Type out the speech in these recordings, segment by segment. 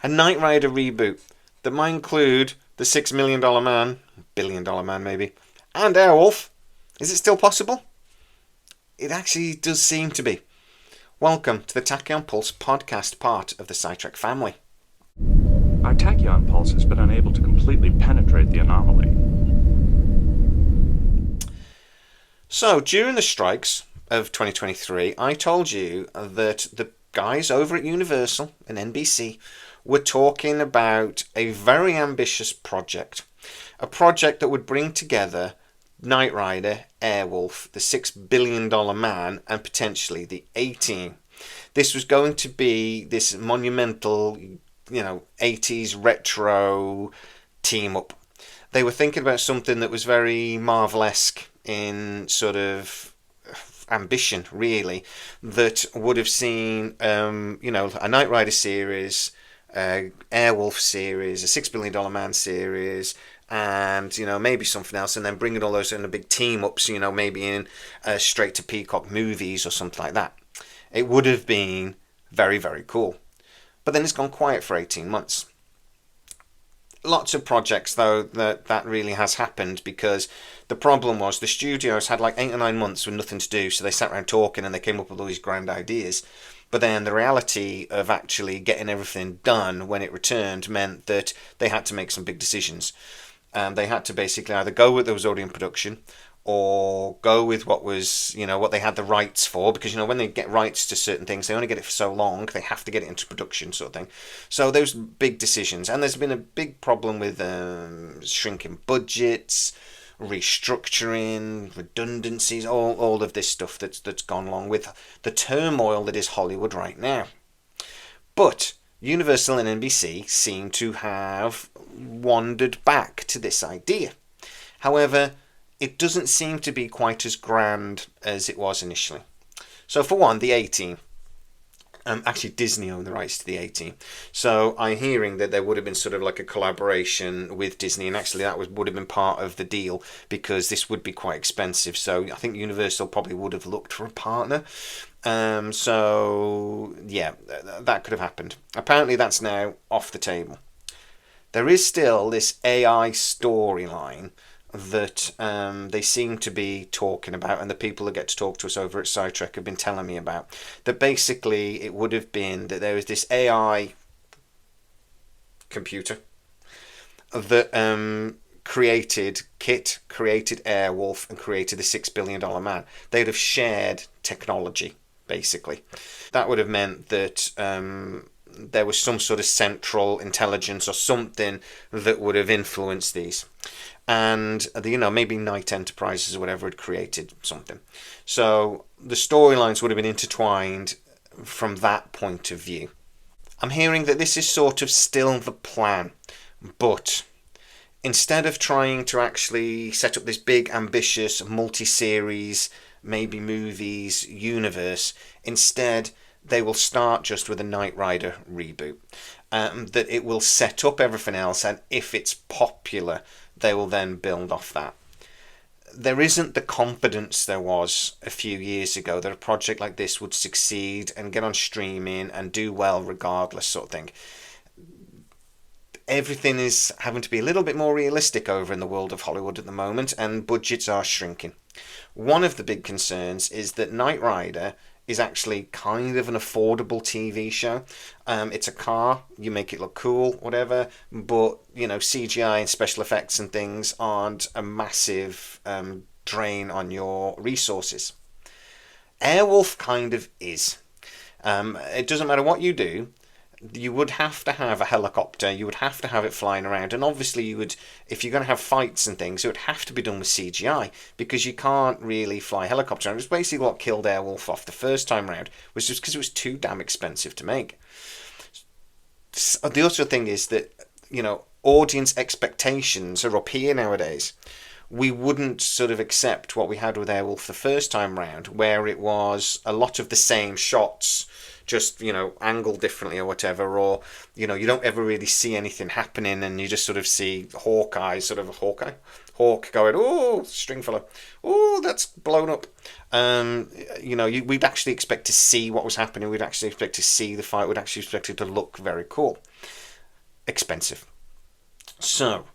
A Knight Rider reboot that might include the $6 million man, $1 billion man maybe, and Airwolf. Is it still possible? It actually does seem to be. Welcome to the Tachyon Pulse podcast, part of the scitrek family. Our tachyon pulse has been unable to completely penetrate the anomaly. So, during the strikes of 2023, I told you that the guys over at Universal and NBC were talking about a very ambitious project. A project that would bring together Knight Rider, Airwolf, the $6 billion man, and potentially the A-Team. This was going to be this monumental, 80s retro team up. They were thinking about something that was very Marvel-esque in sort of ambition, really, that would have seen, a Knight Rider series, Airwolf series, a $6 billion man series, and maybe something else, and then bringing all those in a big team ups, maybe in straight to Peacock movies or something like that. It would have been very, very cool. But then it's gone quiet for 18 months. Lots of projects, though, that really has happened, because the problem was the studios had like 8 or 9 months with nothing to do, so they sat around talking and they came up with all these grand ideas. But then the reality of actually getting everything done when it returned meant that they had to make some big decisions. They had to basically either go with what was already in production, or go with what was, what they had the rights for, because, when they get rights to certain things, they only get it for so long, they have to get it into production, sort of thing. So those big decisions, and there's been a big problem with shrinking budgets, restructuring, redundancies, all of this stuff that's gone along with the turmoil that is Hollywood right now. But Universal and NBC seem to have wandered back to this idea. However, it doesn't seem to be quite as grand as it was initially. So for one, the A-Team. Actually, Disney own the rights to the A-Team. So I'm hearing that there would have been sort of like a collaboration with Disney, and actually that would have been part of the deal, because this would be quite expensive. So I think Universal probably would have looked for a partner. So yeah, that could have happened. Apparently that's now off the table. There is still this AI storyline that they seem to be talking about, and the people that get to talk to us over at scitrek have been telling me about, that basically it would have been that there was this AI computer that created Airwolf, and created the $6 billion man. They'd have shared technology, basically. That would have meant that there was some sort of central intelligence or something that would have influenced these. And maybe Knight Enterprises or whatever had created something. So the storylines would have been intertwined from that point of view. I'm hearing that this is sort of still the plan, but instead of trying to actually set up this big, ambitious, multi-series, maybe movies universe, instead they will start just with a Knight Rider reboot. That it will set up everything else, and if it's popular, they will then build off that. There isn't the confidence there was a few years ago that a project like this would succeed and get on streaming and do well regardless, sort of thing. Everything is having to be a little bit more realistic over in the world of Hollywood at the moment, and budgets are shrinking. One of the big concerns is that Knight Rider is actually kind of an affordable TV show. It's a car, you make it look cool, whatever, but CGI and special effects and things aren't a massive drain on your resources. Airwolf kind of is. It doesn't matter what you do. You would have to have a helicopter, you would have to have it flying around, and obviously you would, if you're going to have fights and things, it would have to be done with CGI, because you can't really fly a helicopter. And it was basically what killed Airwolf off the first time round, was just because it was too damn expensive to make. The other thing is that, audience expectations are up here nowadays. We wouldn't sort of accept what we had with Airwolf the first time round, where it was a lot of the same shots, just, angled differently or whatever, or, you don't ever really see anything happening, and you just sort of see Hawk going, oh, Stringfellow, oh, that's blown up. We'd actually expect to see what was happening, we'd actually expect to see the fight, we'd actually expect it to look very cool. expensive. So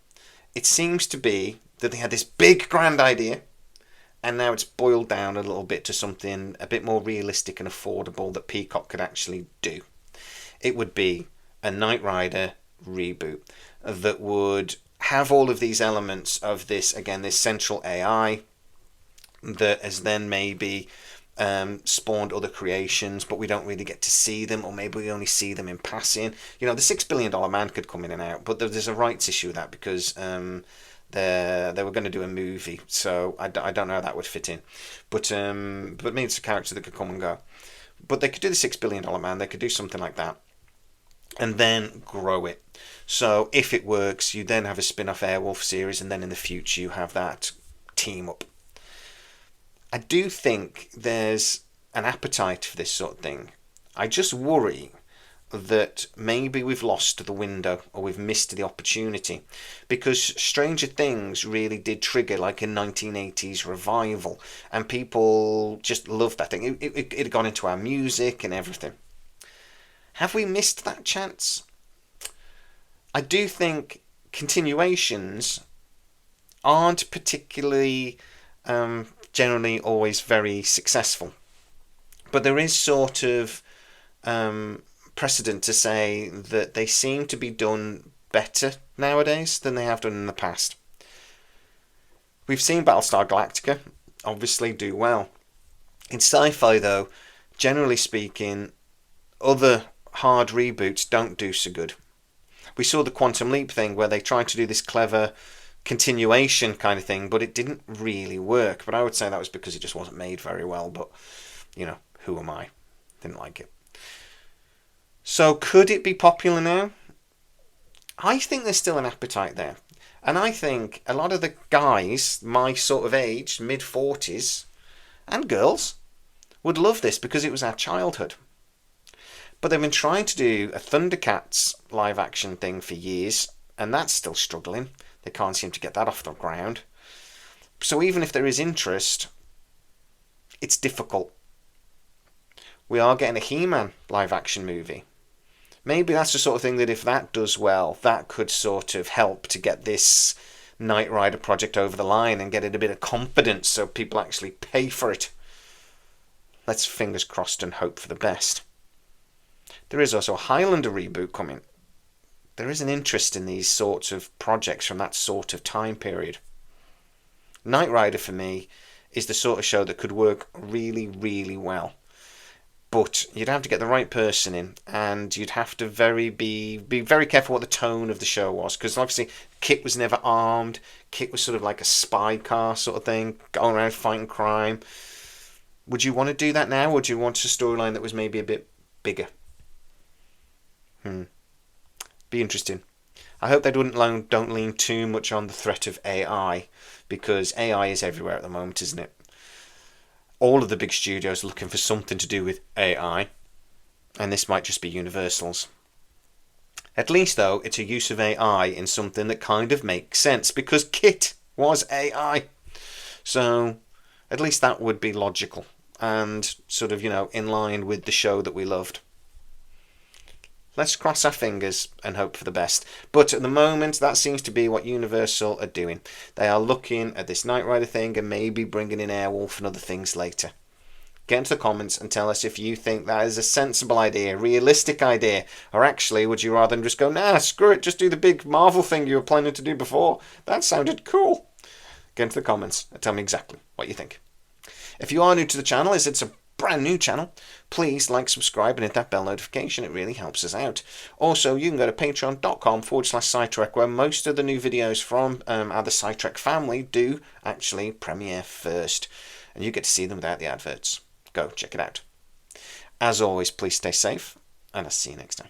it seems to be that they had this big grand idea, and now it's boiled down a little bit to something a bit more realistic and affordable that Peacock could actually do. It would be a Knight Rider reboot that would have all of these elements of this, again, this central AI that has then maybe spawned other creations, but we don't really get to see them, or maybe we only see them in passing. The $6 billion man could come in and out, but there's a rights issue with that because they were going to do a movie, so I don't know how that would fit in. But maybe it's a character that could come and go. But they could do the $6 billion man, they could do something like that, and then grow it. So if it works, you then have a spin-off Airwolf series, and then in the future you have that team up. I do think there's an appetite for this sort of thing. I just worry that maybe we've lost the window, or we've missed the opportunity, because Stranger Things really did trigger like a 1980s revival, and people just loved that thing. It had gone into our music and everything. Have we missed that chance? I do think continuations aren't particularly generally always very successful, but there is sort of precedent to say that they seem to be done better nowadays than they have done in the past. We've seen Battlestar Galactica obviously do well. In sci-fi though, generally speaking, other hard reboots don't do so good. We saw the Quantum Leap thing where they tried to do this clever continuation kind of thing, but it didn't really work. But I would say that was because it just wasn't made very well, but who am I? Didn't like it. So could it be popular now? I think there's still an appetite there. And I think a lot of the guys my sort of age, mid-40s, and girls, would love this because it was our childhood. But they've been trying to do a Thundercats live action thing for years, and that's still struggling. They can't seem to get that off the ground. So even if there is interest, it's difficult. We are getting a He-Man live action movie. Maybe that's the sort of thing that if that does well, that could sort of help to get this Knight Rider project over the line and get it a bit of confidence so people actually pay for it. Let's fingers crossed and hope for the best. There is also a Highlander reboot coming. There is an interest in these sorts of projects from that sort of time period. Knight Rider for me is the sort of show that could work really, really well. But you'd have to get the right person in, and you'd have to be very careful what the tone of the show was, because obviously Kit was never armed. Kit was sort of like a spy car sort of thing, going around fighting crime. Would you want to do that now, or would you want a storyline that was maybe a bit bigger? Be interesting. I hope they don't lean too much on the threat of AI, because AI is everywhere at the moment, isn't it? All of the big studios are looking for something to do with AI, and this might just be Universal's. At least, though, it's a use of AI in something that kind of makes sense, because Kit was AI. So, at least that would be logical, and sort of, in line with the show that we loved. Let's cross our fingers and hope for the best. But at the moment, that seems to be what Universal are doing. They are looking at this Knight Rider thing and maybe bringing in Airwolf and other things later. Get into the comments and tell us if you think that is a sensible idea, realistic idea, or actually would you rather than just go, nah, screw it, just do the big Marvel thing you were planning to do before. That sounded cool. Get into the comments and tell me exactly what you think. If you are new to the channel, as it's a brand new channel, please like, subscribe and hit that bell notification. It really helps us out. Also, you can go to patreon.com/scitrek, where most of the new videos from the scitrek family do actually premiere first, and you get to see them without the adverts. Go check it out. As always, please stay safe, and I'll see you next time.